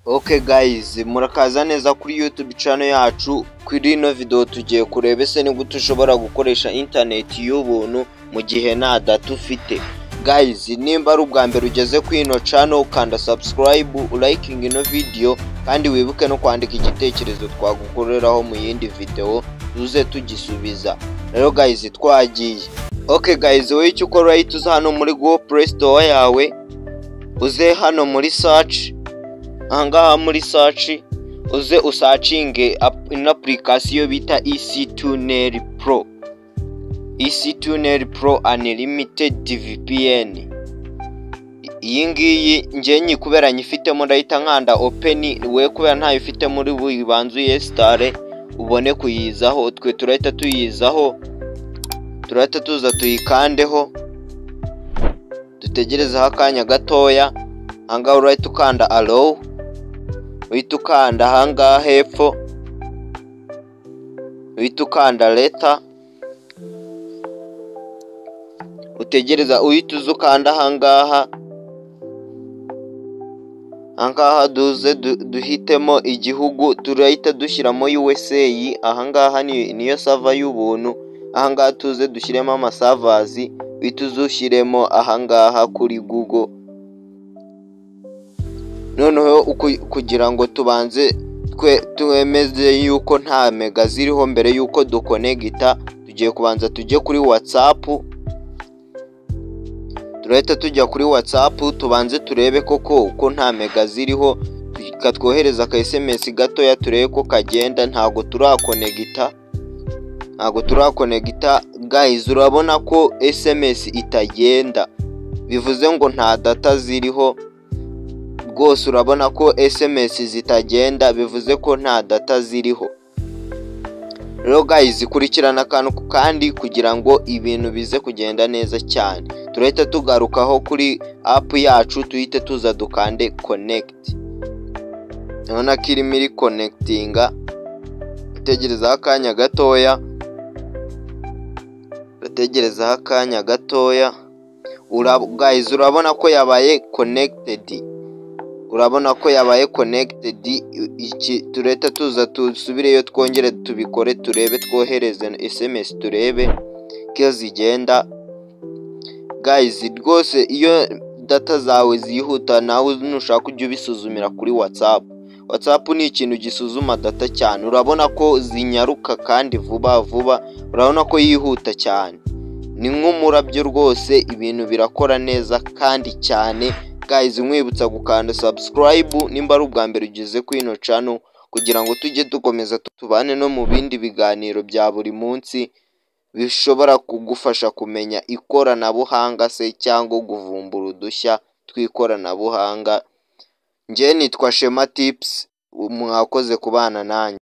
Okay guys, murakaza neza kuri YouTube channel yacu. Kuri ino video tugiye kureba ese ni gute ushobora gukoresha internet y'ubuntu mu gihe nta data ufite. Guys, nimba ari ubwa mbere ugeze ku ino channel ukanda subscribe, liking ino video kandi wibuke no kwandika igitekerezo twagukoreraho mu yindi video tuze tugisubiza. Rero guys, twagiye. Okay guys, wowe icyo ukora right uza hano muri Google Play Store yawe, uze hano muri search, ahangaha muri search uze usearchinge in application bita EC2Nail Pro. EC2Nail Pro Unlimited VPN. Iyi ngiyi nje nyikubera nyifitemo ndahita nkanda open, we kubera ntayo ufite muri bubanzu yestare ubone kuyizaho. Twe turahita tuyizaho, turahita tuza tuyikandeho, dutegereza akanya gatoya. Ahangaha urahita ukanda allow, uhita ukanda ahangaha hepfo, uhita ukanda letter, utegereza uhita uza ukanda ahangaha. Ahangaha duhitemo igihugu, turahita dushyiramo USA. Ahangaha niyo server y'ubuntu. Ahangaha tuze dushyiremo amaservers, uhita uzushyiremo ahangaha kuri Google. Noneho kugira ngo tubanze twemeze yuko nta mega ziriho mbere yuko dukonegita, tugiye kubanza tujye kuri WhatsApp. Turahita tujya kuri WhatsApp tubanze turebe koko uko nta mega ziriho, katwohereza ka SMS gatoya turebe ko kagenda. Ntago turakonegita guys, urabona ko SMS itagenda, bivuze ngo nta data ziriho rwose. Urabona ko SMS zitagenda, bivuze ko nta data ziriho. Rero guys, kurikirana akantu kandi kugira ngo ibintu bize kugenda neza cyane. Turahita tugarukaho kuri app yacu, tuhite tuza dukande connect. Urabona ko irimo iri connectinga, utegereza akanya gatoya, utegereza akanya gatoya. Guys, urabona ko yabaye connected. Urabona ko yabaye connected. Turahita tuza tusubireyo twongere tubikore, turebe twohereze SMS turebe ko zigenda. Guys, rwose iyo data zawe zihuta nawe nushaka ujye ubisuzumira kuri WhatsApp. WhatsApp ni ikintu gisuzuma data cyane. Urabona ko zinyaruka kandi vuba vuba, urabona ko yihuta cyane. Ni nk'umurabyo rwose, ibintu birakora neza kandi cyane. Guys, mwibutsa gukanda subscribe nimba ari ubwa mbere ugeze ku ino channel, kugira ngo tujye dukomeza tubane no mu bindi biganiro bya buri munsi bishobora kugufasha kumenya ikoranabuhanga se cyangwa kuvumbura udushya twikoranabuhanga. Nje nitwa Shema Tips, mwakoze kubana nanjye.